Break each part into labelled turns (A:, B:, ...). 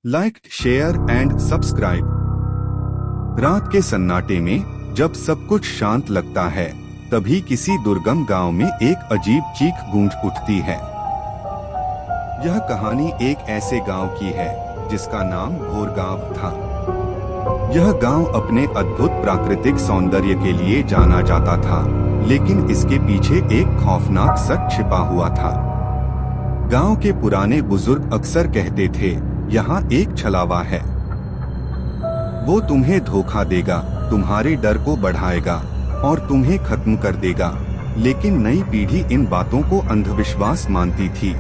A: Like, share and subscribe. रात के सन्नाटे में जब सब कुछ शांत लगता है, तभी किसी दुर्गम गांव में एक अजीब चीख गूंज उठती है। यह कहानी एक ऐसे गांव की है जिसका नाम भोरगांव था। यह गांव अपने अद्भुत प्राकृतिक सौंदर्य के लिए जाना जाता था, लेकिन इसके पीछे एक खौफनाक सच छिपा हुआ था। गांव के पुराने बुजुर्ग अक्सर कहते थे, यहाँ एक छलावा है। वो तुम्हें धोखा देगा, तुम्हारे डर को बढ़ाएगा और तुम्हें खत्म कर देगा। लेकिन नई पीढ़ी इन बातों को अंधविश्वास मानती थी।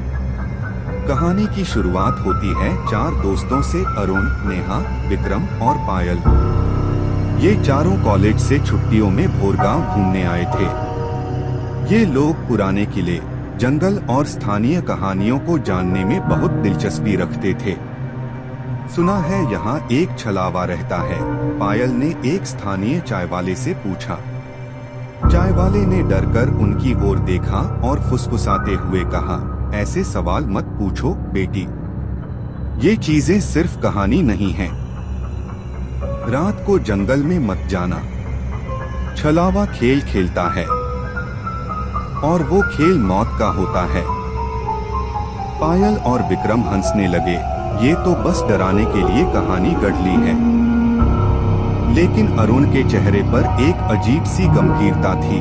A: कहानी की शुरुआत होती है चार दोस्तों से, अरुण, नेहा, विक्रम और पायल। ये चारों कॉलेज से छुट्टियों में भोरगांव घूमने आए थे। ये लोग पुराने किले, जंगल और स्थानीय कहानियों को जानने में बहुत दिलचस्पी रखते थे। सुना है यहाँ एक छलावा रहता है, पायल ने एक स्थानीय चाय वाले से पूछा। चाय वाले ने डरकर उनकी ओर देखा और फुसफुसाते हुए कहा, ऐसे सवाल मत पूछो बेटी, ये चीजें सिर्फ कहानी नहीं है। रात को जंगल में मत जाना। छलावा खेल खेलता है और वो खेल मौत का होता है। पायल और विक्रम हंसने लगे, ये तो बस डराने के लिए कहानी गढ़ ली है। लेकिन अरुण के चेहरे पर एक अजीब सी गंभीरता थी।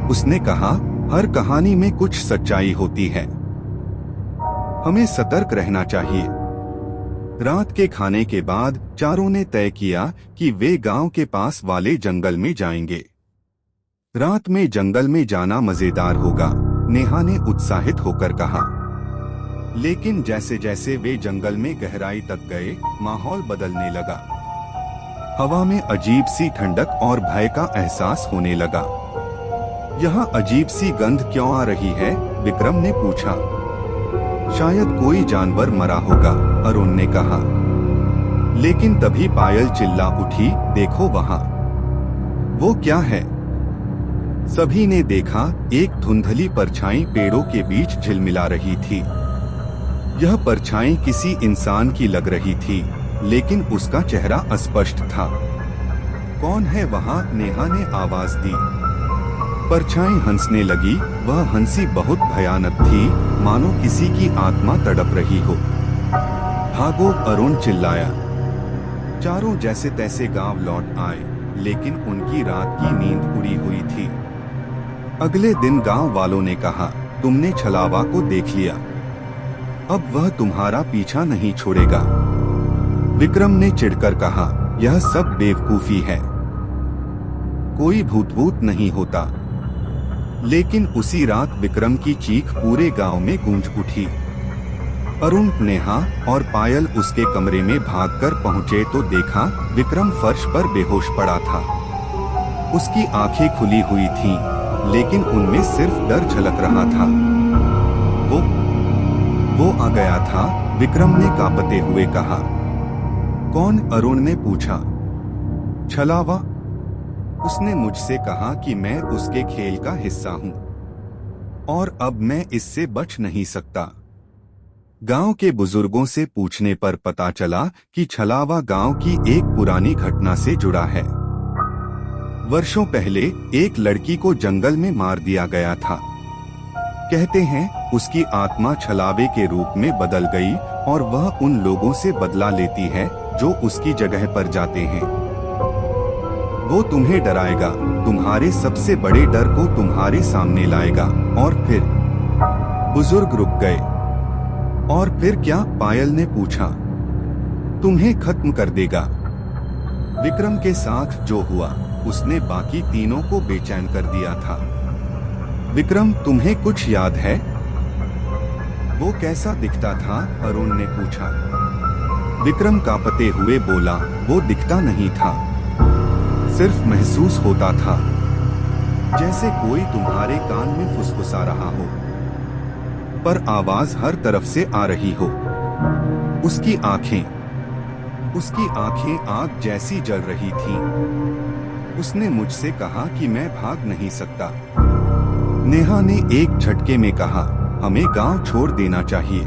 A: उसने कहा, हर कहानी में कुछ सच्चाई होती है, हमें सतर्क रहना चाहिए। रात के खाने के बाद चारों ने तय किया कि वे गांव के पास वाले जंगल में जाएंगे। रात में जंगल में जाना मजेदार होगा, नेहा ने उत्साहित होकर कहा। लेकिन जैसे जैसे वे जंगल में गहराई तक गए, माहौल बदलने लगा। हवा में अजीब सी ठंडक और भय का एहसास होने लगा। यहाँ अजीब सी गंध क्यों आ रही है? विक्रम ने पूछा। शायद कोई जानवर मरा होगा, अरुण ने कहा। लेकिन तभी पायल चिल्ला उठी, देखो वहाँ। वो क्या है? सभी ने देखा, एक धुंधली परछाई पेड़ों के बीच झिलमिला रही थी। यह परछाई किसी इंसान की लग रही थी, लेकिन उसका चेहरा अस्पष्ट था। कौन है वहाँ? नेहा ने आवाज दी। परछाई हंसने लगी। वह हंसी बहुत भयानक थी, मानो किसी की आत्मा तड़प रही हो। भागो, अरुण चिल्लाया। चारों जैसे तैसे गांव लौट आए, लेकिन उनकी रात की नींद उड़ी हुई थी। अगले दिन गांव वालों ने कहा, तुमने छलावा को देख लिया, अब वह तुम्हारा पीछा नहीं छोड़ेगा। विक्रम ने चिढ़कर कहा, यह सब बेवकूफी है, कोई भूत नहीं होता। लेकिन उसी रात विक्रम की चीख पूरे गांव में गूंज उठी। अरुण, नेहा और पायल उसके कमरे में भागकर पहुंचे तो देखा, विक्रम फर्श पर बेहोश पड़ा था। उसकी आंखें खुली हुई थीं, लेकिन उनमें सिर्फ डर झलक रहा था। वो आ गया था, विक्रम ने कांपते हुए कहा। कौन? अरुण ने पूछा। छलावा, उसने मुझसे कहा कि मैं उसके खेल का हिस्सा हूं और अब मैं इससे बच नहीं सकता। गांव के बुजुर्गों से पूछने पर पता चला कि छलावा गांव की एक पुरानी घटना से जुड़ा है। वर्षों पहले एक लड़की को जंगल में मार दिया गया था। कहते हैं उसकी आत्मा छलावे के रूप में बदल गई और वह उन लोगों से बदला लेती है जो उसकी जगह पर जाते हैं। वो तुम्हें डराएगा, तुम्हारे सबसे बड़े डर को तुम्हारे सामने लाएगा और फिर। बुजुर्ग रुक गए। और फिर क्या? पायल ने पूछा। तुम्हें खत्म कर देगा। विक्रम के साथ जो हुआ, उसने बाकी तीनों को बेचैन कर दिया था। विक्रम, तुम्हें कुछ याद है? वो कैसा दिखता था? अरुण ने पूछा। विक्रम कांपते हुए बोला, वो दिखता नहीं था, सिर्फ महसूस होता था, जैसे कोई तुम्हारे कान में फुसफुसा रहा हो, पर आवाज हर तरफ से आ रही हो। उसकी आंखें आग जैसी जल रही थीं। उसने मुझसे कहा कि मैं भाग नहीं सकता। नेहा ने एक झटके में कहा, हमें गांव छोड़ देना चाहिए।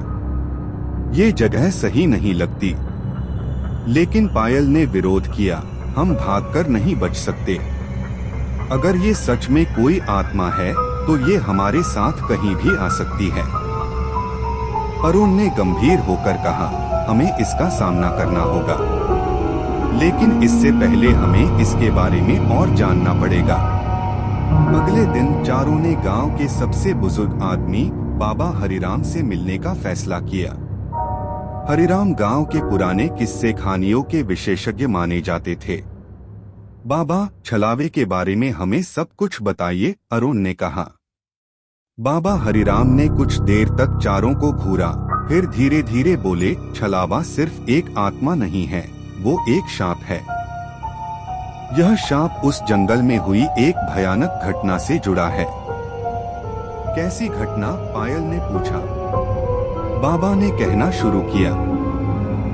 A: ये जगह सही नहीं लगती। लेकिन पायल ने विरोध किया, हम भागकर नहीं बच सकते। अगर ये सच में कोई आत्मा है तो ये हमारे साथ कहीं भी आ सकती है। अरुण ने गंभीर होकर कहा, हमें इसका सामना करना होगा, लेकिन इससे पहले हमें इसके बारे में और जानना पड़ेगा। अगले दिन चारों ने गांव के सबसे बुजुर्ग आदमी बाबा हरिराम से मिलने का फैसला किया। हरिराम गांव के पुराने किस्से कहानियों के विशेषज्ञ माने जाते थे। बाबा, छलावे के बारे में हमें सब कुछ बताइए, अरुण ने कहा। बाबा हरिराम ने कुछ देर तक चारों को घूरा, फिर धीरे धीरे बोले, छलावा सिर्फ एक आत्मा नहीं है, वो एक शाप है। यह शाप उस जंगल में हुई एक भयानक घटना से जुड़ा है। कैसी घटना? पायल ने पूछा। बाबा ने कहना शुरू किया,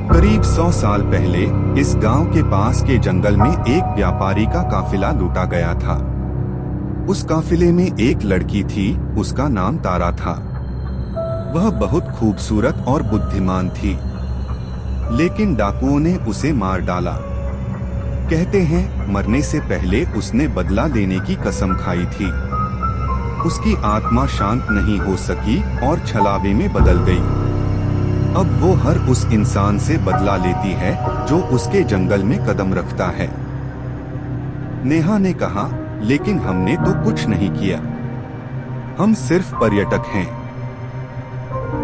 A: करीब 100 साल पहले इस गांव के पास के जंगल में एक व्यापारी का काफिला लूटा गया था। उस काफिले में एक लड़की थी, उसका नाम तारा था। वह बहुत खूबसूरत और बुद्धिमान थी, लेकिन डाकुओं ने उसे मार डाला। कहते हैं मरने से पहले उसने बदला लेने की कसम खाई थी। उसकी आत्मा शांत नहीं हो सकी और छलावे में बदल गई। अब वो हर उस इंसान से बदला लेती है जो उसके जंगल में कदम रखता है। नेहा ने कहा, लेकिन हमने तो कुछ नहीं किया, हम सिर्फ पर्यटक हैं।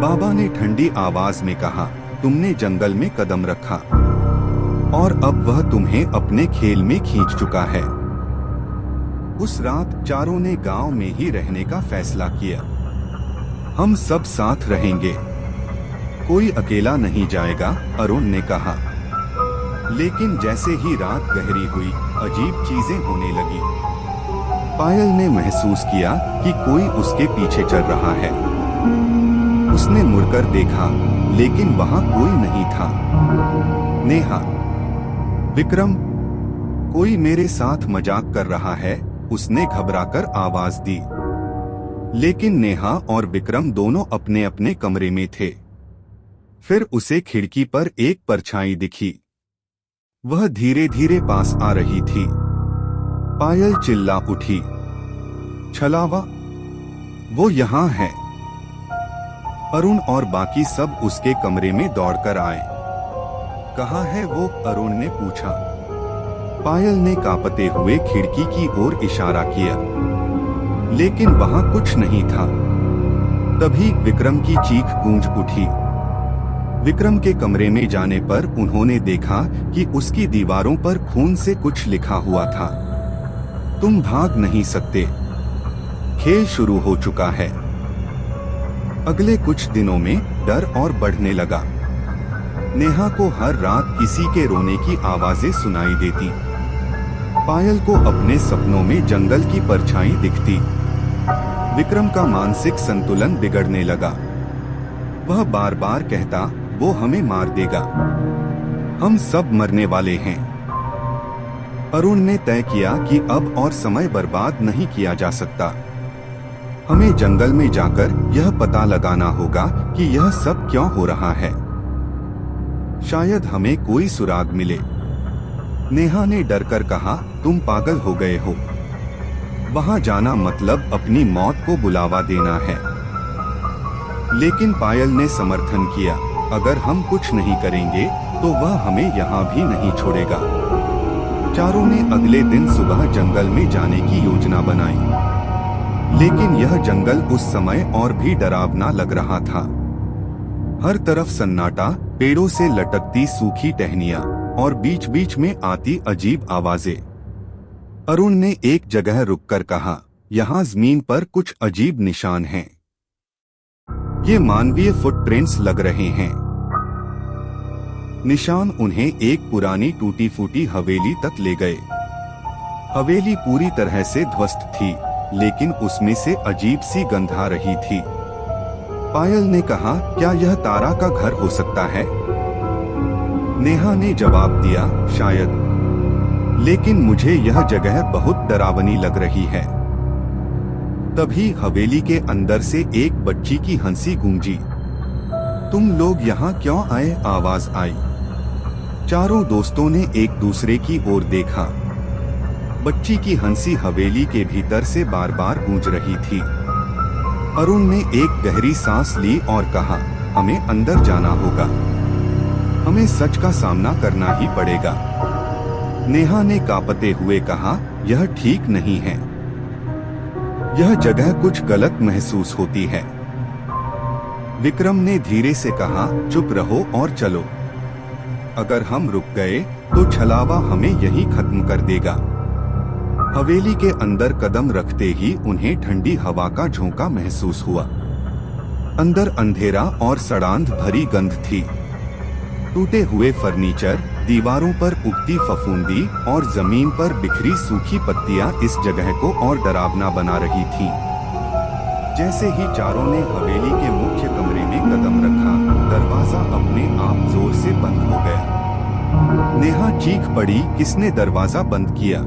A: बाबा ने ठंडी आवाज में कहा, तुमने जंगल में कदम रखा और अब वह तुम्हें अपने खेल में खींच चुका है। उस रात चारों ने गांव में ही रहने का फैसला किया। हम सब साथ रहेंगे, कोई अकेला नहीं जाएगा, अरुण ने कहा। लेकिन जैसे ही रात गहरी हुई, अजीब चीजें होने लगी। पायल ने महसूस किया कि कोई उसके पीछे चल रहा है। उसने मुड़कर देखा, लेकिन वहां कोई नहीं था। नेहा, विक्रम, कोई मेरे साथ मजाक कर रहा है, उसने घबराकर आवाज दी। लेकिन नेहा और विक्रम दोनों अपने अपने कमरे में थे। फिर उसे खिड़की पर एक परछाई दिखी। वह धीरे धीरे पास आ रही थी। पायल चिल्ला उठी, छलावा, वो यहाँ है। अरुण और बाकी सब उसके कमरे में दौड़कर आए। कहाँ है वो? अरुण ने पूछा। पायल ने कांपते हुए खिड़की की ओर इशारा किया, लेकिन वहां कुछ नहीं था। तभी विक्रम की चीख गूंज उठी। विक्रम के कमरे में जाने पर उन्होंने देखा कि उसकी दीवारों पर खून से कुछ लिखा हुआ था। तुम भाग नहीं सकते, खेल शुरू हो चुका है। अगले कुछ दिनों में डर और बढ़ने लगा। नेहा को हर रात किसी के रोने की आवाजें सुनाई देती। पायल को अपने सपनों में जंगल की परछाई दिखती। विक्रम का मानसिक संतुलन बिगड़ने लगा। वह बार बार कहता, वो हमें मार देगा, हम सब मरने वाले हैं। अरुण ने तय किया कि अब और समय बर्बाद नहीं किया जा सकता। हमें जंगल में जाकर यह पता लगाना होगा कि यह सब क्यों हो रहा है। शायद हमें कोई सुराग मिले। नेहा ने डरकर कहा, तुम पागल हो गए हो, वहां जाना मतलब अपनी मौत को बुलावा देना है। लेकिन पायल ने समर्थन किया, अगर हम कुछ नहीं करेंगे तो वह हमें यहाँ भी नहीं छोड़ेगा। चारों ने अगले दिन सुबह जंगल में जाने की योजना बनाई, लेकिन यह जंगल उस समय और भी डरावना लग रहा था। हर तरफ सन्नाटा, पेड़ों से लटकती सूखी टहनियां और बीच बीच में आती अजीब आवाजें। अरुण ने एक जगह रुककर कहा, यहाँ जमीन पर कुछ अजीब निशान हैं। ये मानवीय फुटप्रिंट्स लग रहे हैं। निशान उन्हें एक पुरानी टूटी फूटी हवेली तक ले गए। हवेली पूरी तरह से ध्वस्त थी, लेकिन उसमें से अजीब सी गंध आ रही थी। पायल ने कहा, क्या यह तारा का घर हो सकता है? नेहा ने जवाब दिया, शायद, लेकिन मुझे यह जगह बहुत डरावनी लग रही है। तभी हवेली के अंदर से एक बच्ची की हंसी गूंजी। तुम लोग यहाँ क्यों आए? आवाज आई। चारों दोस्तों ने एक दूसरे की ओर देखा। बच्ची की हंसी हवेली के भीतर से बार बार गूंज रही थी। अरुण ने एक गहरी सांस ली और कहा, हमें अंदर जाना होगा। हमें सच का सामना करना ही पड़ेगा। नेहा ने कांपते हुए कहा, यह ठीक नहीं है। यह जगह कुछ गलत महसूस होती है। विक्रम ने धीरे से कहा, चुप रहो और चलो। अगर हम रुक गए तो छलावा हमें यहीं खत्म कर देगा। हवेली के अंदर कदम रखते ही उन्हें ठंडी हवा का झोंका महसूस हुआ। अंदर अंधेरा और सड़ांध भरी गंध थी। टूटे हुए फर्नीचर, दीवारों पर उगती फफूंदी और जमीन पर बिखरी सूखी पत्तियां इस जगह को और डरावना बना रही थीं। जैसे ही चारों ने हवेली के मुख्य कमरे में कदम रखा, दरवाजा अपने आप जोर से बंद हो गया। नेहा चीख पड़ी, किसने दरवाजा बंद किया?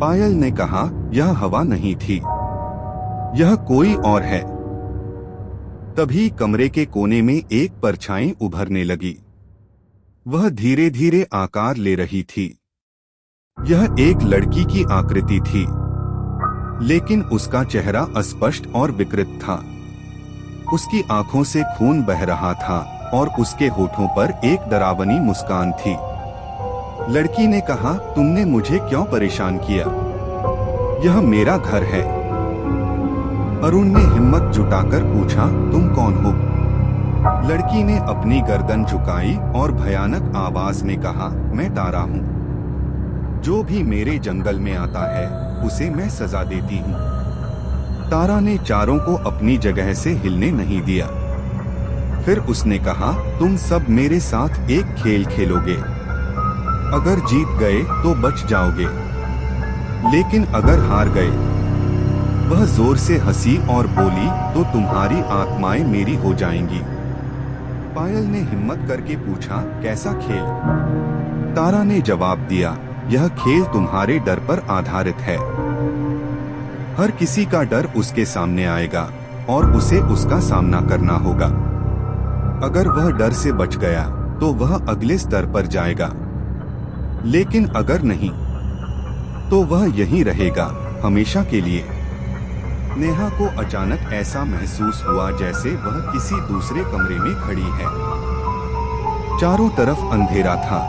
A: पायल ने कहा, यह हवा नहीं थी, यह कोई और है। तभी कमरे के कोने में एक परछाई उभरने लगी। वह धीरे धीरे आकार ले रही थी। यह एक लड़की की आकृति थी, लेकिन उसका चेहरा अस्पष्ट और विकृत था। उसकी आंखों से खून बह रहा था और उसके होठों पर एक डरावनी मुस्कान थी। लड़की ने कहा, तुमने मुझे क्यों परेशान किया? यह मेरा घर है। अरुण ने हिम्मत जुटाकर पूछा, तुम कौन हो? लड़की ने अपनी गर्दन झुकाई और भयानक आवाज में कहा, मैं तारा हूँ। जो भी मेरे जंगल में आता है उसे मैं सजा देती हूँ। तारा ने चारों को अपनी जगह से हिलने नहीं दिया। फिर उसने कहा, तुम सब मेरे साथ एक खेल खेलोगे। अगर जीत गए तो बच जाओगे, लेकिन अगर हार गए। वह जोर से हंसी और बोली, तो तुम्हारी आत्माएं मेरी हो जाएंगी। पायल ने हिम्मत करके पूछा, कैसा खेल? तारा ने जवाब दिया, यह खेल तुम्हारे डर पर आधारित है। हर किसी का डर उसके सामने आएगा और उसे उसका सामना करना होगा। अगर वह डर से बच गया तो वह अगले स्तर पर जाएगा, लेकिन अगर नहीं तो वह यहीं रहेगा हमेशा के लिए। नेहा को अचानक ऐसा महसूस हुआ जैसे वह किसी दूसरे कमरे में खड़ी है। चारों तरफ अंधेरा था।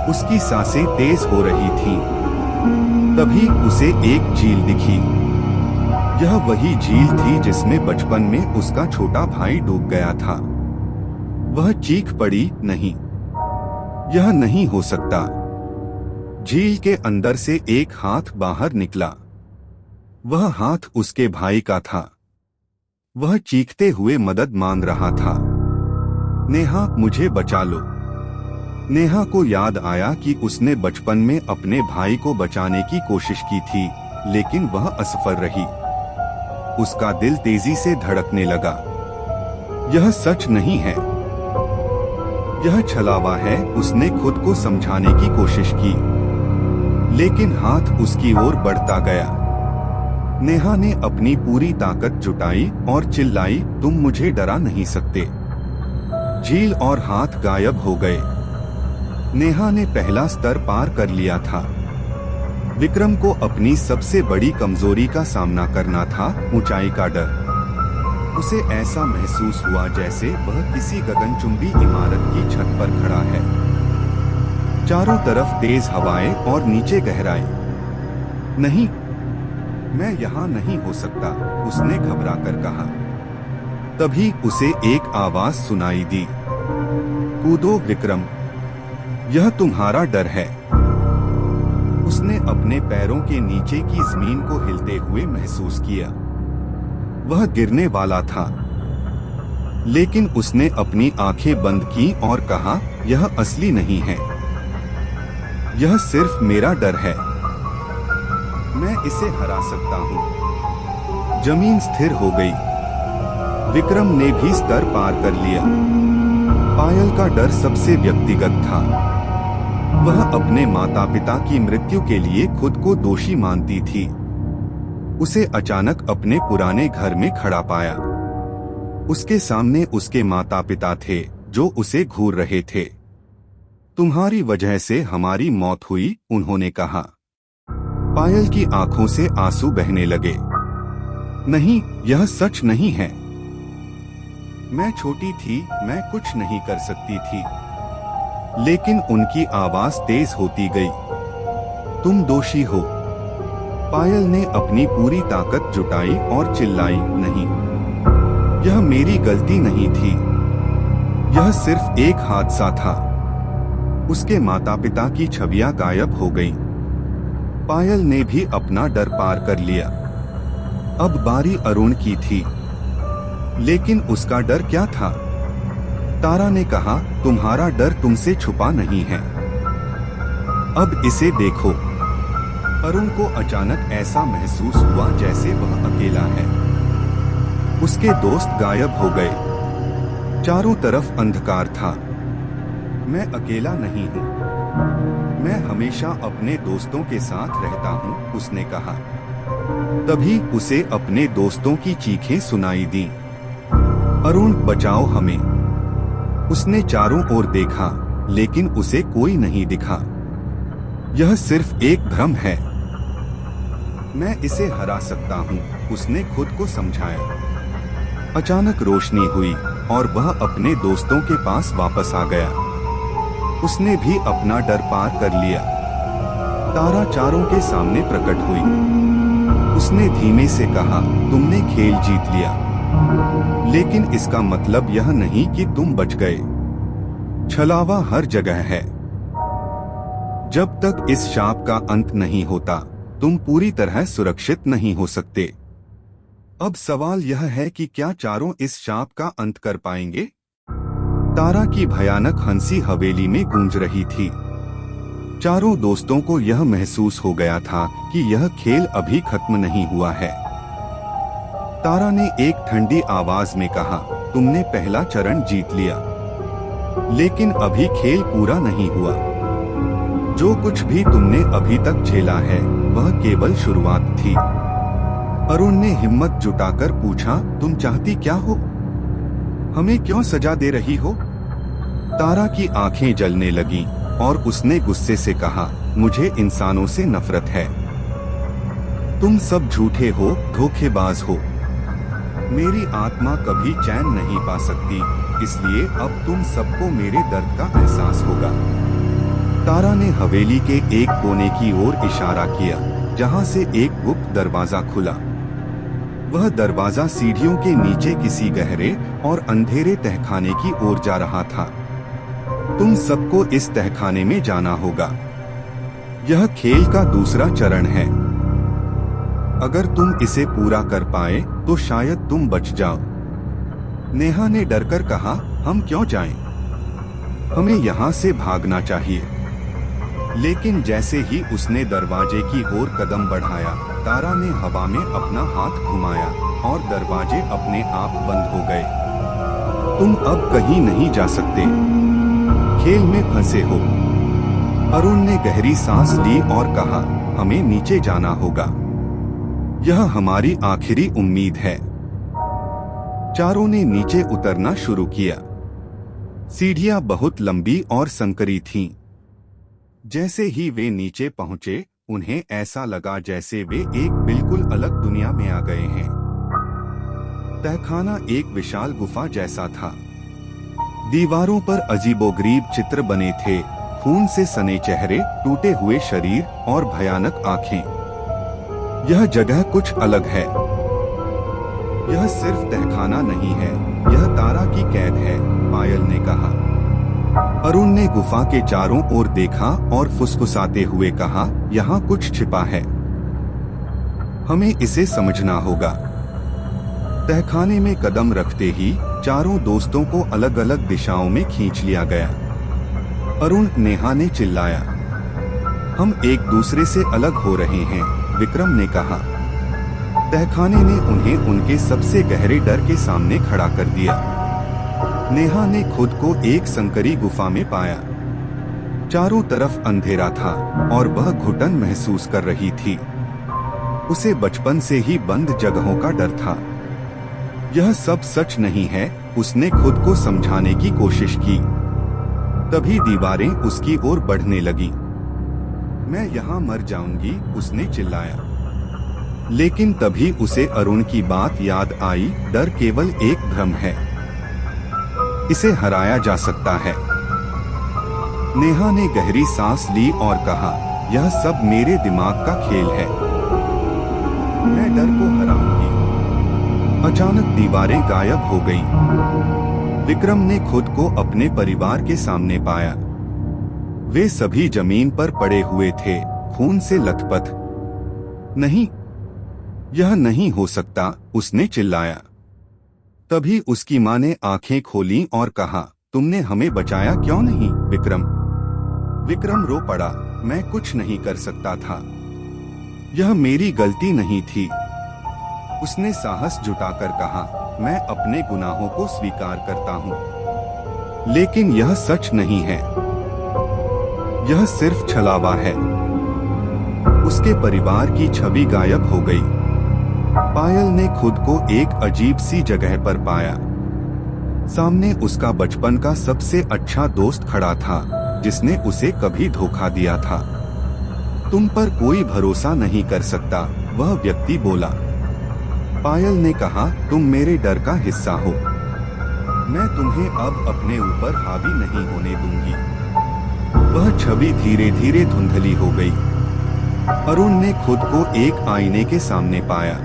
A: उसकी सांसें तेज हो रही थीं। तभी उसे एक झील दिखी। यह वही झील थी जिसमें बचपन में उसका छोटा भाई डूब गया था। वह चीख पड़ी, नहीं, यह नहीं हो सकता। झील के अंदर से एक हाथ बाहर निकला। वह हाथ उसके भाई का था। वह चीखते हुए मदद मांग रहा था, नेहा मुझे बचा लो। नेहा को याद आया कि उसने बचपन में अपने भाई को बचाने की कोशिश की थी, लेकिन वह असफल रही। उसका दिल तेजी से धड़कने लगा। यह सच नहीं है, यह छलावा है। उसने खुद को समझाने की कोशिश की, लेकिन हाथ उसकी ओर बढ़ता गया। नेहा ने अपनी पूरी ताकत जुटाई और चिल्लाई, तुम मुझे डरा नहीं सकते। झील और हाथ गायब हो गए। नेहा ने पहला स्तर पार कर लिया था। विक्रम को अपनी सबसे बड़ी कमजोरी का सामना करना था, ऊंचाई का डर। उसे ऐसा महसूस हुआ जैसे वह किसी गगनचुंबी इमारत की छत पर खड़ा है। चारों तरफ तेज हवाएं और नीचे गहराई। नहीं, मैं यहाँ नहीं हो सकता, उसने घबराकर कहा। तभी उसे एक आवाज सुनाई दी, कूदो विक्रम, यह तुम्हारा डर है। उसने अपने पैरों के नीचे की जमीन को हिलते हुए महसूस किया। वह गिरने वाला था, लेकिन उसने अपनी आंखें बंद की और कहा, यह असली नहीं है, यह सिर्फ मेरा डर है। मैं इसे हरा सकता हूँ। जमीन स्थिर हो गई। विक्रम ने भी स्तर पार कर लिया। पायल का डर सबसे व्यक्तिगत था। वह अपने माता पिता की मृत्यु के लिए खुद को दोषी मानती थी। उसे अचानक अपने पुराने घर में खड़ा पाया। उसके सामने उसके माता पिता थे जो उसे घूर रहे थे। तुम्हारी वजह से हमारी मौत हुई, उन्होंने कहा। पायल की आंखों से आंसू बहने लगे। नहीं, यह सच नहीं है। मैं छोटी थी, मैं कुछ नहीं कर सकती थी। लेकिन उनकी आवाज तेज होती गई। तुम दोषी हो। पायल ने अपनी पूरी ताकत जुटाई और चिल्लाई, नहीं, यह मेरी गलती नहीं थी। यह सिर्फ एक हादसा था। उसके माता पिता की छवियां गायब हो गईं। पायल ने भी अपना डर पार कर लिया। अब बारी अरुण की थी। लेकिन उसका डर क्या था? तारा ने कहा, तुम्हारा डर तुमसे छुपा नहीं है। अब इसे देखो। अरुण को अचानक ऐसा महसूस हुआ जैसे वह अकेला है। उसके दोस्त गायब हो गए। चारों तरफ अंधकार था। मैं अकेला नहीं हूँ। मैं हमेशा अपने दोस्तों के साथ रहता हूँ, उसने कहा। तभी उसे अपने दोस्तों की चीखें सुनाई दी। अरुण, बचाओ हमें। उसने चारों ओर देखा, लेकिन उसे कोई नहीं दिखा। यह सिर्फ एक भ्रम है। मैं इसे हरा सकता हूँ, उसने खुद को समझाया। अचानक रोशनी हुई और वह अपने दोस्तों के पास वापस आ गया। उसने भी अपना डर पार कर लिया। तारा चारों के सामने प्रकट हुई। उसने धीमे से कहा, तुमने खेल जीत लिया। लेकिन इसका मतलब यह नहीं कि तुम बच गए। छलावा हर जगह है। जब तक इस शाप का अंत नहीं होता, तुम पूरी तरह सुरक्षित नहीं हो सकते। अब सवाल यह है कि क्या चारों इस शाप का अंत कर पाएंगे? तारा की भयानक हंसी हवेली में गूंज रही थी। चारों दोस्तों को यह महसूस हो गया था कि यह खेल अभी खत्म नहीं हुआ है। तारा ने एक ठंडी आवाज में कहा, तुमने पहला चरण जीत लिया। लेकिन अभी खेल पूरा नहीं हुआ। जो कुछ भी तुमने अभी तक झेला है, वह केवल शुरुआत थी। अरुण ने हिम्मत जुटाकर पूछा, तुम चाहती क्या हो? हमें क्यों सजा दे रही हो? तारा की आंखें जलने लगीं और उसने गुस्से से कहा, मुझे इंसानों से नफरत है। तुम सब झूठे हो, धोखेबाज हो। मेरी आत्मा कभी चैन नहीं पा सकती, इसलिए अब तुम सबको मेरे दर्द का एहसास होगा। तारा ने हवेली के एक कोने की ओर इशारा किया, जहां से एक गुप्त दरवाजा खुला। वह दरवाजा सीढ़ियों के नीचे किसी गहरे और अंधेरे तहखाने की ओर जा रहा था। तुम सबको इस तहखाने में जाना होगा। यह खेल का दूसरा चरण है। अगर तुम इसे पूरा कर पाए तो शायद तुम बच जाओ। नेहा ने डरकर कहा, हम क्यों जाएं? हमें यहाँ से भागना चाहिए। लेकिन जैसे ही उसने दरवाजे की ओर कदम बढ़ाया, तारा ने हवा में अपना हाथ घुमाया और दरवाजे अपने आप बंद हो गए। तुम अब कहीं नहीं जा सकते। खेल में फंसे हो। अरुण ने गहरी सांस ली और कहा, हमें नीचे जाना होगा। यह हमारी आखिरी उम्मीद है। चारों ने नीचे उतरना शुरू किया। सीढ़ियां बहुत लंबी और संकरी थीं। जैसे ही वे नीचे पहुंचे, उन्हें ऐसा लगा जैसे वे एक बिल्कुल अलग दुनिया में आ गए हैं। तहखाना एक विशाल गुफा जैसा था। दीवारों पर अजीबोगरीब चित्र बने थे, खून से सने चेहरे, टूटे हुए शरीर और भयानक आंखें। यह जगह कुछ अलग है। यह सिर्फ तहखाना नहीं है, यह तारा की कैद है, पायल ने कहा। अरुण ने गुफा के चारों ओर देखा और फुसफुसाते हुए कहा, यहाँ कुछ छिपा है। हमें इसे समझना होगा। तहखाने में कदम रखते ही चारों दोस्तों को अलग अलग दिशाओं में खींच लिया गया। अरुण, नेहा ने चिल्लाया। हम एक दूसरे से अलग हो रहे हैं, विक्रम ने कहा। तहखाने ने उन्हें उनके सबसे गहरे डर के सामने खड़ा कर दिया। नेहा ने खुद को एक संकरी गुफा में पाया। चारों तरफ अंधेरा था और वह घुटन महसूस कर रही थी। उसे बचपन से ही बंद जगहों का डर था। यह सब सच नहीं है, उसने खुद को समझाने की कोशिश की। तभी दीवारें उसकी ओर बढ़ने लगी। मैं यहाँ मर जाऊंगी, उसने चिल्लाया। लेकिन तभी उसे अरुण की बात याद आई, डर केवल एक भ्रम है, इसे हराया जा सकता है। नेहा ने गहरी सांस ली और कहा, यह सब मेरे दिमाग का खेल है, मैं डर को हराऊंगी। अचानक दीवारें गायब हो गईं। विक्रम ने खुद को अपने परिवार के सामने पाया। वे सभी जमीन पर पड़े हुए थे, खून से लथपथ। नहीं, यह नहीं हो सकता, उसने चिल्लाया। तभी उसकी मां ने आंखें खोलीं और कहा, तुमने हमें बचाया क्यों नहीं विक्रम? विक्रम रो पड़ा, मैं कुछ नहीं कर सकता था, यह मेरी गलती नहीं थी। उसने साहस जुटाकर कहा, मैं अपने गुनाहों को स्वीकार करता हूँ, लेकिन यह सच नहीं है, यह सिर्फ छलावा है। उसके परिवार की छवि गायब हो गई। पायल ने खुद को एक अजीब सी जगह पर पाया। सामने उसका बचपन का सबसे अच्छा दोस्त खड़ा था, जिसने उसे कभी धोखा दिया था। तुम पर कोई भरोसा नहीं कर सकता, वह व्यक्ति बोला। पायल ने कहा, तुम मेरे डर का हिस्सा हो, मैं तुम्हें अब अपने ऊपर हावी नहीं होने दूंगी। वह छवि धीरे धीरे धुंधली हो गई। अरुण ने खुद को एक आईने के सामने पाया।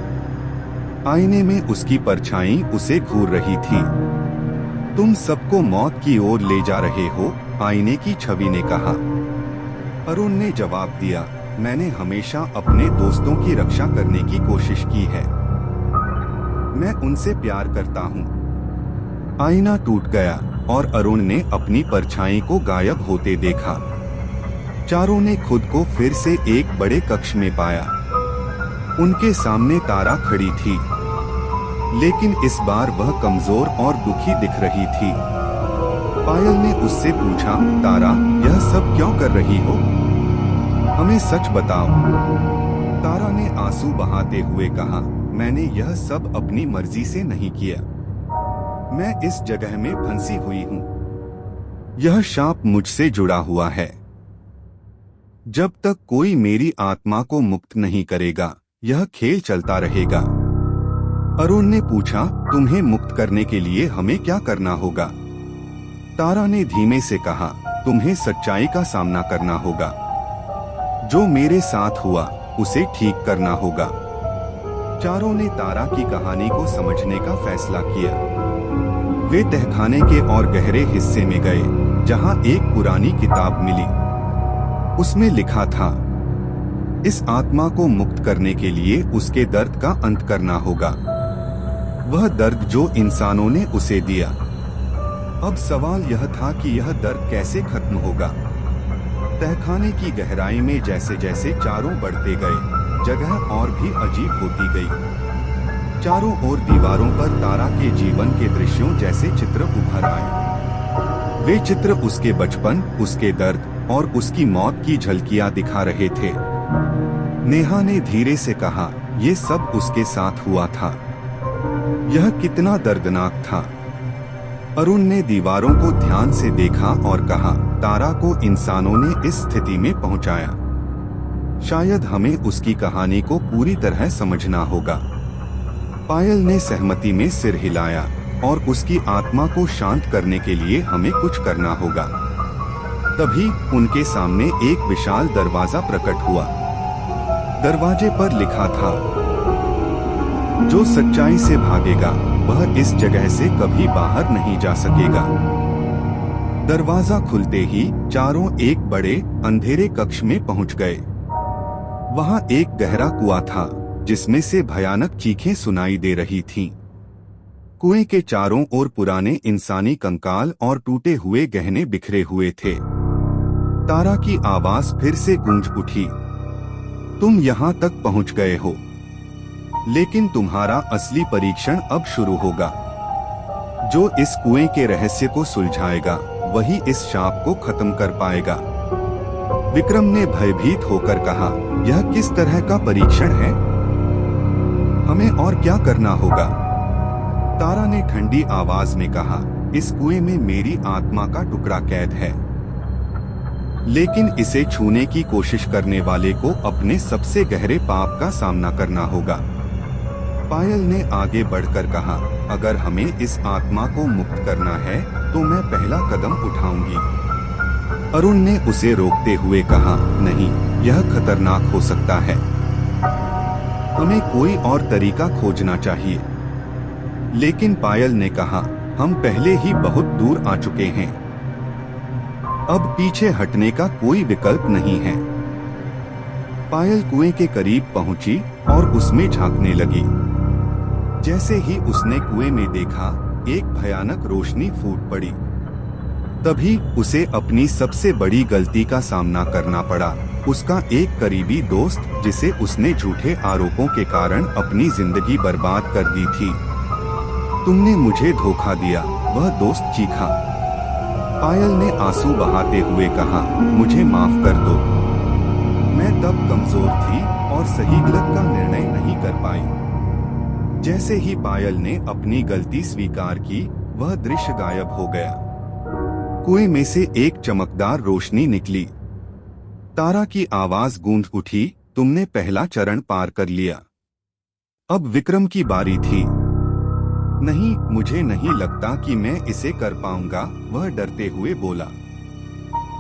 A: आईने में उसकी परछाई उसे घूर रही थी। तुम सबको मौत की ओर ले जा रहे हो, आईने की छवि ने कहा। अरुण ने जवाब दिया, मैंने हमेशा अपने दोस्तों की रक्षा करने की कोशिश की है, मैं उनसे प्यार करता हूँ। आईना टूट गया और अरुण ने अपनी परछाई को गायब होते देखा। चारों ने खुद को फिर से एक बड़े कक्ष में पाया। उनके सामने तारा खड़ी थी, लेकिन इस बार वह कमजोर और दुखी दिख रही थी। पायल ने उससे पूछा, तारा, यह सब क्यों कर रही हो? हमें सच बताओ। तारा ने आंसू बहाते हुए कहा, मैंने यह सब अपनी मर्जी से नहीं किया, मैं इस जगह में फंसी हुई हूँ। यह शाप मुझसे जुड़ा हुआ है। जब तक कोई मेरी आत्मा को मुक्त नहीं करेगा, यह खेल चलता रहेगा। अरुण ने पूछा, तुम्हें मुक्त करने के लिए हमें क्या करना होगा? तारा ने धीमे से कहा, तुम्हें सच्चाई का सामना करना होगा। जो मेरे साथ हुआ उसे ठीक करना होगा। चारों ने तारा की कहानी को समझने का फैसला किया। वे तहखाने के और गहरे हिस्से में गए, जहां एक पुरानी किताब मिली। उसमें लिखा था, इस आत्मा को मुक्त करने के लिए उसके दर्द का अंत करना होगा, वह दर्द जो इंसानों ने उसे दिया। अब सवाल यह था कि यह दर्द कैसे खत्म होगा। तहखाने की गहराई में जैसे जैसे चारों बढ़ते गए, जगह और भी अजीब होती गई। चारों ओर दीवारों पर तारा के जीवन के दृश्यों जैसे चित्र उभर आए। वे चित्र उसके बचपन, उसके दर्द और उसकी मौत की झलकियां दिखा रहे थे। नेहा ने धीरे से कहा, ये सब उसके साथ हुआ था। यह कितना दर्दनाक था। अरुण ने दीवारों को ध्यान से देखा और कहा, तारा को इंसानों ने इस स्थिति में पहुंचाया। शायद हमें उसकी कहानी को पूरी तरह समझना होगा। पायल ने सहमति में सिर हिलाया, और उसकी आत्मा को शांत करने के लिए हमें कुछ करना होगा। तभी उनके सामने एक विशाल दरवाजा प्रकट हुआ। दरवाजे पर लिखा था, जो सच्चाई से भागेगा वह इस जगह से कभी बाहर नहीं जा सकेगा। दरवाजा खुलते ही चारों एक बड़े अंधेरे कक्ष में पहुंच गए। वहां एक गहरा कुआं था, जिसमें से भयानक चीखें सुनाई दे रही थीं। कुएं के चारों ओर पुराने इंसानी कंकाल और टूटे हुए गहने बिखरे हुए थे। तारा की आवाज फिर से गूंज उठी, तुम यहाँ तक पहुँच गए हो, लेकिन तुम्हारा असली परीक्षण अब शुरू होगा। जो इस कुएं के रहस्य को सुलझाएगा वही इस शाप को खत्म कर पाएगा। विक्रम ने भयभीत होकर कहा, यह किस तरह का परीक्षण है? हमें और क्या करना होगा? तारा ने ठंडी आवाज में कहा, इस कुएं में मेरी आत्मा का टुकड़ा कैद है, लेकिन इसे छूने की कोशिश करने वाले को अपने सबसे गहरे पाप का सामना करना होगा। पायल ने आगे बढ़कर कहा, अगर हमें इस आत्मा को मुक्त करना है तो मैं पहला कदम उठाऊंगी। अरुण ने उसे रोकते हुए कहा, नहीं, यह खतरनाक हो सकता है, हमें कोई और तरीका खोजना चाहिए। लेकिन पायल ने कहा, हम पहले ही बहुत दूर आ चुके हैं, अब पीछे हटने का कोई विकल्प नहीं है। पायल कुएं के करीब पहुंची और उसमें झांकने लगी। जैसे ही उसने कुएं में देखा, एक भयानक रोशनी फूट पड़ी। तभी उसे अपनी सबसे बड़ी गलती का सामना करना पड़ा। उसका एक करीबी दोस्त, जिसे उसने झूठे आरोपों के कारण अपनी जिंदगी बर्बाद कर दी थी। तुमने मुझे धोखा दिया, वह दोस्त चीखा। पायल ने आंसू बहाते हुए कहा, मुझे माफ कर दो, मैं तब कमजोर थी और सही गलत का निर्णय नहीं कर पाई। जैसे ही पायल ने अपनी गलती स्वीकार की, वह दृश्य गायब हो गया। कुएं में से एक चमकदार रोशनी निकली। तारा की आवाज गूंज उठी, तुमने पहला चरण पार कर लिया। अब विक्रम की बारी थी। नहीं, मुझे नहीं लगता कि मैं इसे कर पाऊंगा, वह डरते हुए बोला।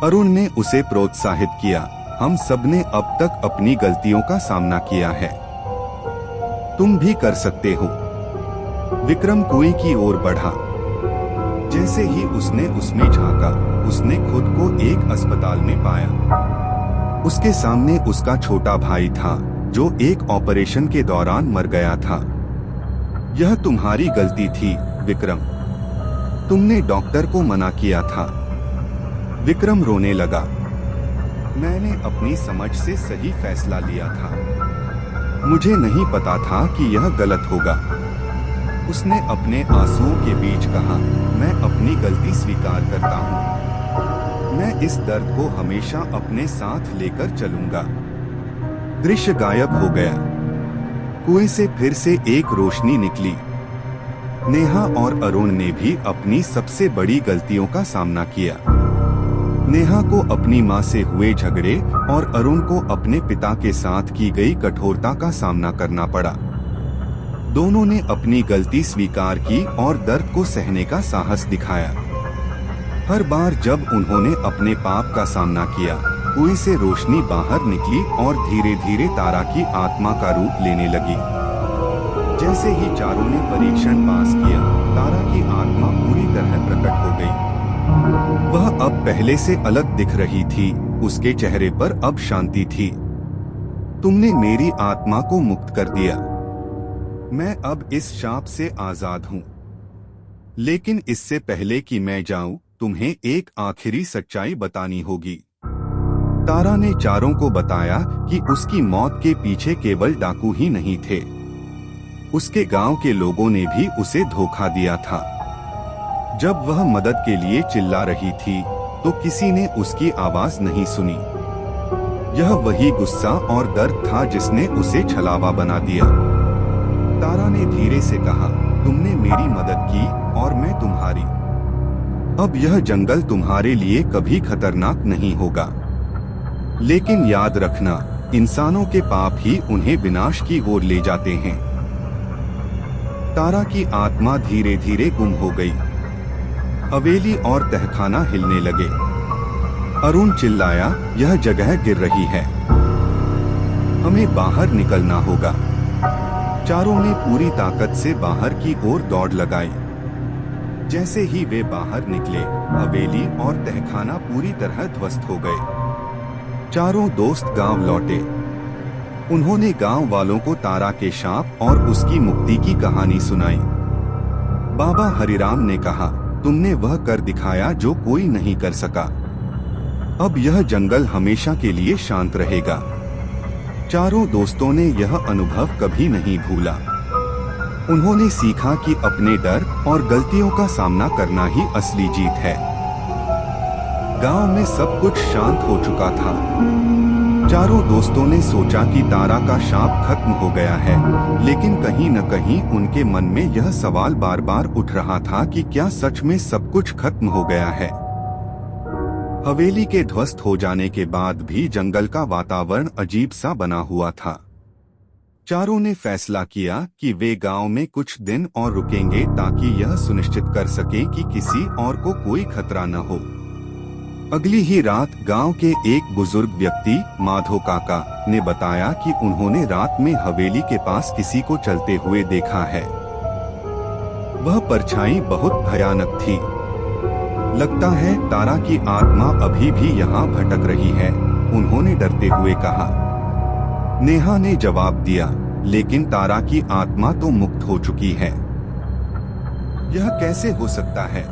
A: अरुण ने उसे प्रोत्साहित किया, हम सबने अब तक अपनी गलतियों का सामना किया है, तुम भी कर सकते हो। विक्रम कुएं की ओर बढ़ा। जैसे ही उसने उसमें झांका, उसने खुद को एक अस्पताल में पाया। उसके सामने उसका छोटा भाई था, जो एक ऑपरेशन के दौरान मर गया था। यह तुम्हारी गलती थी, विक्रम, तुमने डॉक्टर को मना किया था। विक्रम रोने लगा। मैंने अपनी समझ से सही फैसला लिया था, मुझे नहीं पता था कि यह गलत होगा। उसने अपने आंसुओं के बीच कहा, मैं अपनी गलती स्वीकार करता हूँ, मैं इस दर्द को हमेशा अपने साथ लेकर चलूंगा। दृश्य गायब हो गया। कुएं से फिर से एक रोशनी निकली। नेहा और अरुण ने भी अपनी सबसे बड़ी गलतियों का सामना किया। नेहा को अपनी मां से हुए झगड़े और अरुण को अपने पिता के साथ की गई कठोरता का सामना करना पड़ा। दोनों ने अपनी गलती स्वीकार की और दर्द को सहने का साहस दिखाया। हर बार जब उन्होंने अपने पाप का सामना किया, कुएं से रोशनी बाहर निकली और धीरे धीरे तारा की आत्मा का रूप लेने लगी। जैसे ही चारों ने परीक्षण पास किया, तारा की आत्मा पूरी तरह प्रकट हो गई। वह अब पहले से अलग दिख रही थी, उसके चेहरे पर अब शांति थी। तुमने मेरी आत्मा को मुक्त कर दिया, मैं अब इस शाप से आजाद हूँ। लेकिन इससे पहले कि मैं जाऊं, तुम्हें एक आखिरी सच्चाई बतानी होगी। तारा ने चारों को बताया कि उसकी मौत के पीछे केवल डाकू ही नहीं थे, उसके गांव के लोगों ने भी उसे धोखा दिया था। जब वह मदद के लिए चिल्ला रही थी, तो किसी ने उसकी आवाज नहीं सुनी। यह वही गुस्सा और दर्द था जिसने उसे छलावा बना दिया। तारा ने धीरे से कहा, तुमने मेरी मदद की और मैं तुम्हारी। अब यह जंगल तुम्हारे लिए कभी खतरनाक नहीं होगा। लेकिन याद रखना, इंसानों के पाप ही उन्हें विनाश की ओर ले जाते हैं। तारा की आत्मा धीरे धीरे गुम हो गई। हवेली और तहखाना हिलने लगे। अरुण चिल्लाया, यह जगह गिर रही है, हमें बाहर निकलना होगा। चारों ने पूरी ताकत से बाहर की ओर दौड़ लगाई। जैसे ही वे बाहर निकले, हवेली और तहखाना पूरी तरह ध्वस्त हो गए। चारों दोस्त गांव लौटे। उन्होंने गांव वालों को तारा के शाप और उसकी मुक्ति की कहानी सुनाई। बाबा हरिराम ने कहा, तुमने वह कर दिखाया जो कोई नहीं कर सका। अब यह जंगल हमेशा के लिए शांत रहेगा। चारों दोस्तों ने यह अनुभव कभी नहीं भूला। उन्होंने सीखा कि अपने डर और गलतियों का सामना करना ही असली जीत है। गांव में सब कुछ शांत हो चुका था। चारों दोस्तों ने सोचा कि तारा का शाप खत्म हो गया है, लेकिन कहीं न कहीं उनके मन में यह सवाल बार बार उठ रहा था कि क्या सच में सब कुछ खत्म हो गया है। हवेली के ध्वस्त हो जाने के बाद भी जंगल का वातावरण अजीब सा बना हुआ था। चारों ने फैसला किया कि वे गांव में कुछ दिन और रुकेंगे ताकि यह सुनिश्चित कर सकें कि किसी और को कोई खतरा न हो। अगली ही रात गांव के एक बुजुर्ग व्यक्ति माधो काका ने बताया कि उन्होंने रात में हवेली के पास किसी को चलते हुए देखा है। वह परछाई बहुत भयानक थी। लगता है तारा की आत्मा अभी भी यहाँ भटक रही है, उन्होंने डरते हुए कहा। नेहा ने जवाब दिया, लेकिन तारा की आत्मा तो मुक्त हो चुकी है। यह कैसे हो सकता है?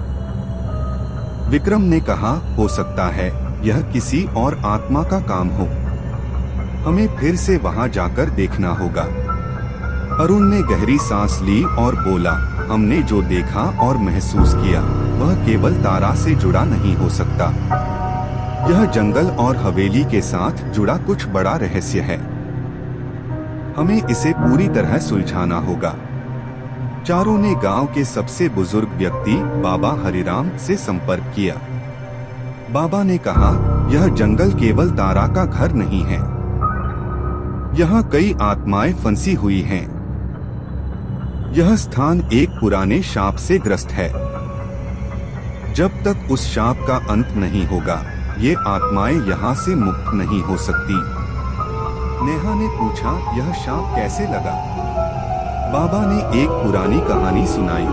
A: विक्रम ने कहा, हो सकता है यह किसी और आत्मा का काम हो। हमें फिर से वहां जाकर देखना होगा। अरुण ने गहरी सांस ली और बोला, हमने जो देखा और महसूस किया वह केवल तारा से जुड़ा नहीं हो सकता। यह जंगल और हवेली के साथ जुड़ा कुछ बड़ा रहस्य है। हमें इसे पूरी तरह सुलझाना होगा। चारों ने गांव के सबसे बुजुर्ग व्यक्ति बाबा हरिराम से संपर्क किया। बाबा ने कहा, यह जंगल केवल तारा का घर नहीं है, यहाँ कई आत्माएं फंसी हुई हैं। यह स्थान एक पुराने शाप से ग्रस्त है। जब तक उस शाप का अंत नहीं होगा, ये आत्माएं यहाँ से मुक्त नहीं हो सकती। नेहा ने पूछा, यह शाप कैसे लगा? बाबा ने एक पुरानी कहानी सुनाई।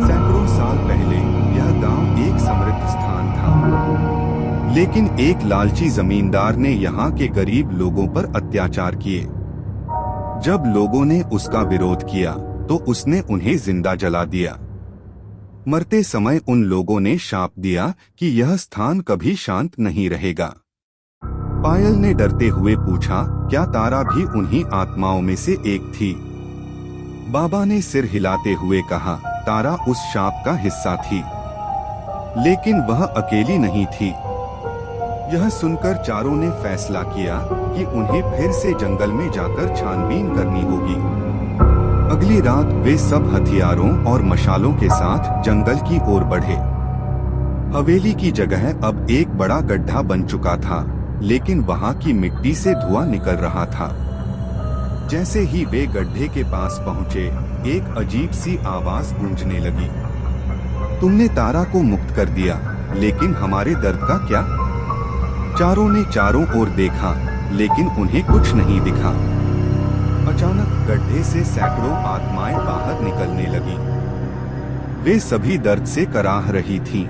A: सैकड़ों साल पहले यह गांव एक समृद्ध स्थान था, लेकिन एक लालची जमींदार ने यहाँ के गरीब लोगों पर अत्याचार किए। जब लोगों ने उसका विरोध किया तो उसने उन्हें जिंदा जला दिया। मरते समय उन लोगों ने शाप दिया कि यह स्थान कभी शांत नहीं रहेगा। पायल ने डरते हुए पूछा, क्या तारा भी उन्हीं आत्माओं में से एक थी? बाबा ने सिर हिलाते हुए कहा, तारा उस शाप का हिस्सा थी, लेकिन वह अकेली नहीं थी। यह सुनकर चारों ने फैसला किया कि उन्हें फिर से जंगल में जाकर छानबीन करनी होगी। अगली रात वे सब हथियारों और मशालों के साथ जंगल की ओर बढ़े। हवेली की जगह अब एक बड़ा गड्ढा बन चुका था, लेकिन वहां की मिट्टी से धुआं निकल रहा था। जैसे ही वे गड्ढे के पास पहुंचे, एक अजीब सी आवाज गूंजने लगी, तुमने तारा को मुक्त कर दिया, लेकिन हमारे दर्द का क्या? चारों ने चारों ओर देखा, लेकिन उन्हें कुछ नहीं दिखा। अचानक गड्ढे से सैकड़ों आत्माएं बाहर निकलने लगी। वे सभी दर्द से कराह रही थीं।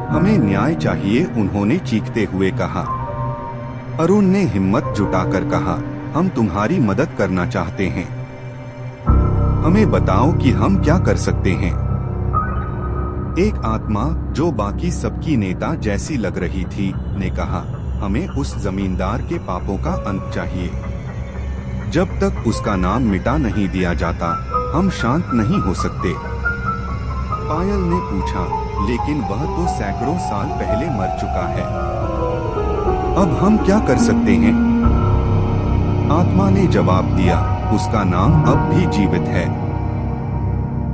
A: हमें न्याय चाहिए, उन्होंने चीखते हुए कहा। अरुण ने हिम्मत जुटाकर कहा, हम तुम्हारी मदद करना चाहते हैं। हमें बताओ कि हम क्या कर सकते हैं। एक आत्मा जो बाकी सबकी नेता जैसी लग रही थी ने कहा, हमें उस जमींदार के पापों का अंत चाहिए। जब तक उसका नाम मिटा नहीं दिया जाता, हम शांत नहीं हो सकते। पायल ने पूछा, लेकिन वह तो सैकड़ों साल पहले मर चुका है, अब हम क्या कर सकते हैं? आत्मा ने जवाब दिया, उसका नाम अब भी जीवित है।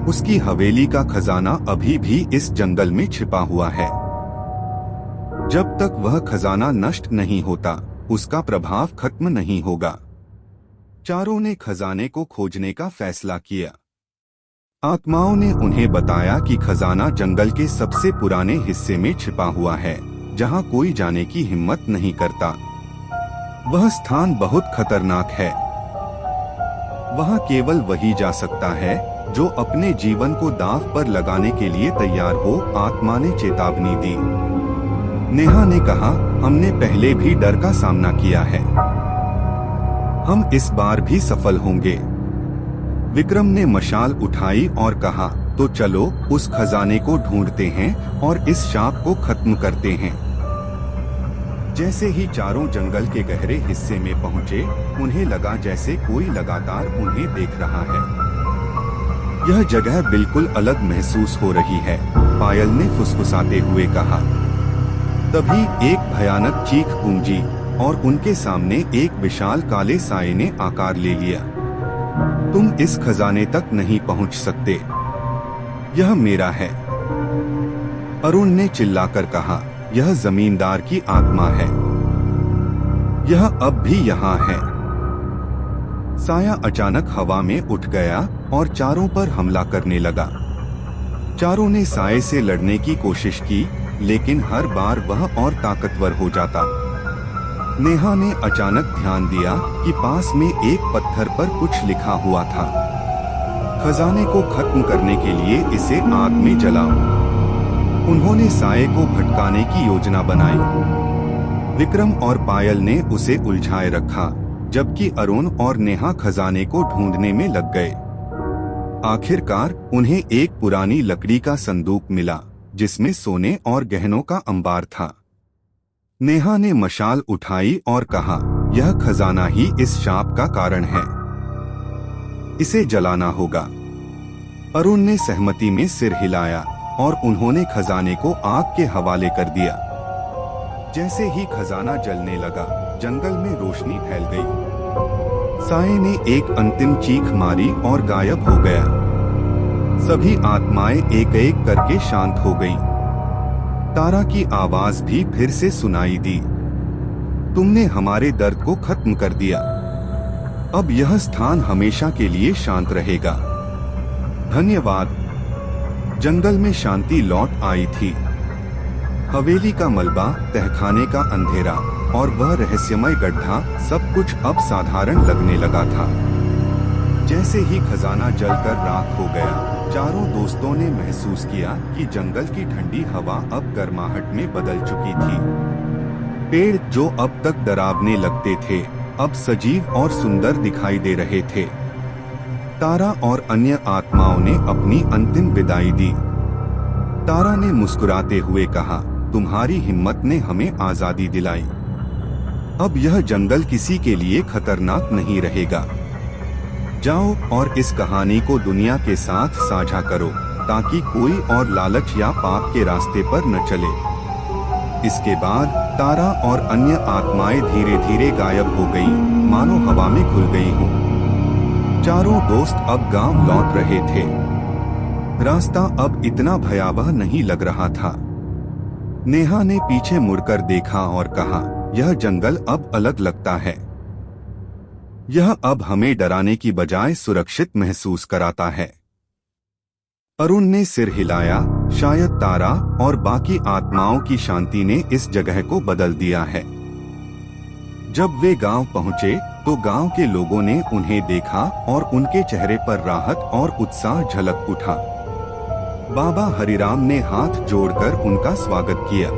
A: उसकी हवेली का खजाना अभी भी इस जंगल में छिपा हुआ है। जब तक वह खजाना नष्ट नहीं होता, उसका प्रभाव खत्म नहीं होगा। चारों ने खजाने को खोजने का फैसला किया। आत्माओं ने उन्हें बताया कि खजाना जंगल के सबसे पुराने हिस्से में छिपा हुआ है, जहां कोई जाने की हिम्मत नहीं करता। वह स्थान बहुत खतरनाक है। वहां केवल वही जा सकता है जो अपने जीवन को दांव पर लगाने के लिए तैयार हो, आत्मा ने चेतावनी दी। नेहा ने कहा, हमने पहले भी डर का सामना किया है, हम इस बार भी सफल होंगे। विक्रम ने मशाल उठाई और कहा, तो चलो उस खजाने को ढूंढते हैं और इस शाप को खत्म करते हैं। जैसे ही चारों जंगल के गहरे हिस्से में पहुंचे, उन्हें लगा जैसे कोई लगातार उन्हें देख रहा है। यह जगह बिल्कुल अलग महसूस हो रही है, पायल ने फुसफुसाते हुए कहा। तभी एक भयानक चीख गूंजी, और उनके सामने एक विशाल काले साए ने आकार ले लिया। तुम इस खजाने तक नहीं पहुंच सकते, यह मेरा है। अरुण ने चिल्लाकर कहा, यह जमींदार की आत्मा है, यह अब भी यहाँ है। साया अचानक हवा में उठ गया और चारों पर हमला करने लगा। चारों ने साए से लड़ने की कोशिश की, लेकिन हर बार वह और ताकतवर हो जाता। नेहा ने अचानक ध्यान दिया कि पास में एक पत्थर पर कुछ लिखा हुआ था। खजाने को खत्म करने के लिए इसे आग में जलाओ। उन्होंने साए को भटकाने की योजना बनाई। विक्रम और पायल ने उसे उलझाए रखा, जबकि अरुण और नेहा खजाने को ढूंढने में लग गए। आखिरकार उन्हें एक पुरानी लकड़ी का संदूक मिला, जिसमें सोने और गहनों का अंबार था। नेहा ने मशाल उठाई और कहा, यह खजाना ही इस शाप का कारण है, इसे जलाना होगा। अरुण ने सहमति में सिर हिलाया और उन्होंने खजाने को आग के हवाले कर दिया। जैसे ही खजाना जलने लगा, जंगल में रोशनी फैल गई। साए ने एक अंतिम चीख मारी और गायब हो गया। सभी आत्माएं एक एक करके शांत हो गईं। तारा की आवाज भी फिर से सुनाई दी, तुमने हमारे दर्द को खत्म कर दिया, अब यह स्थान हमेशा के लिए शांत रहेगा। धन्यवाद। जंगल में शांति लौट आई थी। हवेली का मलबा, तहखाने का अंधेरा और वह रहस्यमय गड्ढा, सब कुछ अब साधारण लगने लगा था। जैसे ही खजाना जलकर राख हो गया, चारों दोस्तों ने महसूस किया कि जंगल की ठंडी हवा अब गर्माहट में बदल चुकी थी। पेड़ जो अब तक डरावने लगते थे, अब सजीव और सुंदर दिखाई दे रहे थे। तारा और अन्य आत्माओं ने अपनी अंतिम विदाई दी। तारा ने मुस्कुराते हुए कहा, तुम्हारी हिम्मत ने हमें आजादी दिलाई। अब यह जंगल किसी के लिए खतरनाक नहीं रहेगा। जाओ और इस कहानी को दुनिया के साथ साझा करो, ताकि कोई और लालच या पाप के रास्ते पर न चले। इसके बाद तारा और अन्य आत्माएं धीरे धीरे गायब हो गईं, मानो हवा में घुल गई हों। चारों दोस्त अब गांव लौट रहे थे। रास्ता अब इतना भयावह नहीं लग रहा था। नेहा ने पीछे मुड़कर देखा और कहा, यह जंगल अब अलग लगता है। यह अब हमें डराने की बजाय सुरक्षित महसूस कराता है। अरुण ने सिर हिलाया, शायद तारा और बाकी आत्माओं की शांति ने इस जगह को बदल दिया है। जब वे गांव पहुंचे तो गांव के लोगों ने उन्हें देखा और उनके चेहरे पर राहत और उत्साह झलक उठा। बाबा हरिराम ने हाथ जोड़कर उनका स्वागत किया।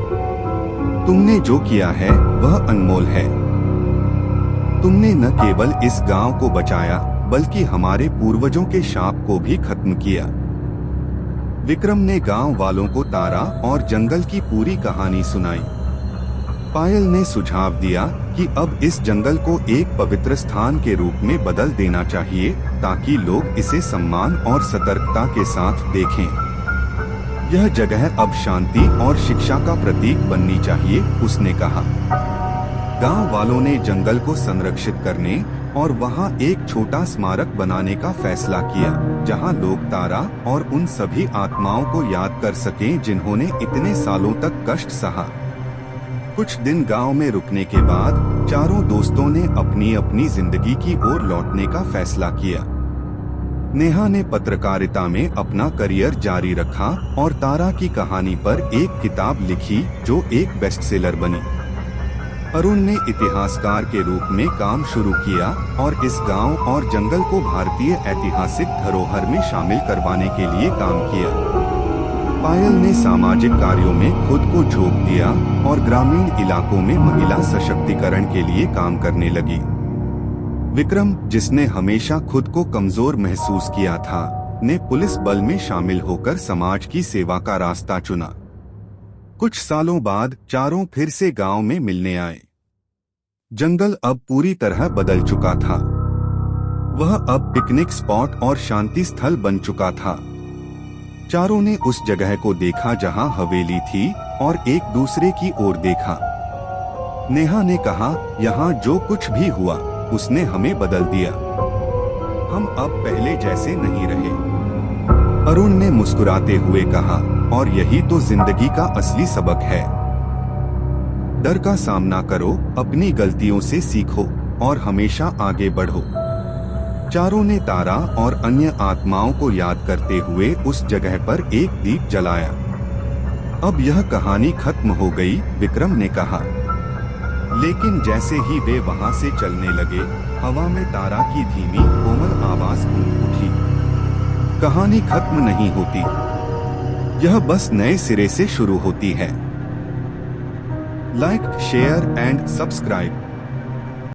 A: तुमने जो किया है वह अनमोल है। तुमने न केवल इस गांव को बचाया, बल्कि हमारे पूर्वजों के शाप को भी खत्म किया। विक्रम ने गांव वालों को तारा और जंगल की पूरी कहानी सुनाई। पायल ने सुझाव दिया कि अब इस जंगल को एक पवित्र स्थान के रूप में बदल देना चाहिए, ताकि लोग इसे सम्मान और सतर्कता के साथ देखें। यह जगह अब शांति और शिक्षा का प्रतीक बननी चाहिए, उसने कहा। गांव वालों ने जंगल को संरक्षित करने और वहां एक छोटा स्मारक बनाने का फैसला किया, जहां लोग तारा और उन सभी आत्माओं को याद कर सकें जिन्होंने इतने सालों तक कष्ट सहा। कुछ दिन गांव में रुकने के बाद चारों दोस्तों ने अपनी अपनी जिंदगी की ओर लौटने का फैसला किया। नेहा ने पत्रकारिता में अपना करियर जारी रखा और तारा की कहानी पर एक किताब लिखी जो एक बेस्टसेलर बनी। अरुण ने इतिहासकार के रूप में काम शुरू किया और इस गांव और जंगल को भारतीय ऐतिहासिक धरोहर में शामिल करवाने के लिए काम किया। पायल ने सामाजिक कार्यों में खुद को झोंक दिया और ग्रामीण इलाकों में महिला सशक्तिकरण के लिए काम करने लगी। विक्रम, जिसने हमेशा खुद को कमजोर महसूस किया था, ने पुलिस बल में शामिल होकर समाज की सेवा का रास्ता चुना। कुछ सालों बाद चारों फिर से गांव में मिलने आए। जंगल अब पूरी तरह बदल चुका था। वह अब पिकनिक स्पॉट और शांति स्थल बन चुका था। चारों ने उस जगह को देखा जहां हवेली थी और एक दूसरे की ओर देखा। नेहा ने कहा, यहाँ जो कुछ भी हुआ उसने हमें बदल दिया। हम अब पहले जैसे नहीं रहे। अरुण ने मुस्कुराते हुए कहा, और यही तो जिंदगी का असली सबक है। डर का सामना करो, अपनी गलतियों से सीखो और हमेशा आगे बढ़ो। चारों ने तारा और अन्य आत्माओं को याद करते हुए उस जगह पर एक दीप जलाया। अब यह कहानी खत्म हो गई, विक्रम ने कहा। लेकिन जैसे ही वे वहां से चलने लगे, हवा में तारा की धीमी कोमल आवाज गूंज उठी। कहानी खत्म नहीं होती, यह बस नए सिरे से शुरू होती है। Like, share and subscribe.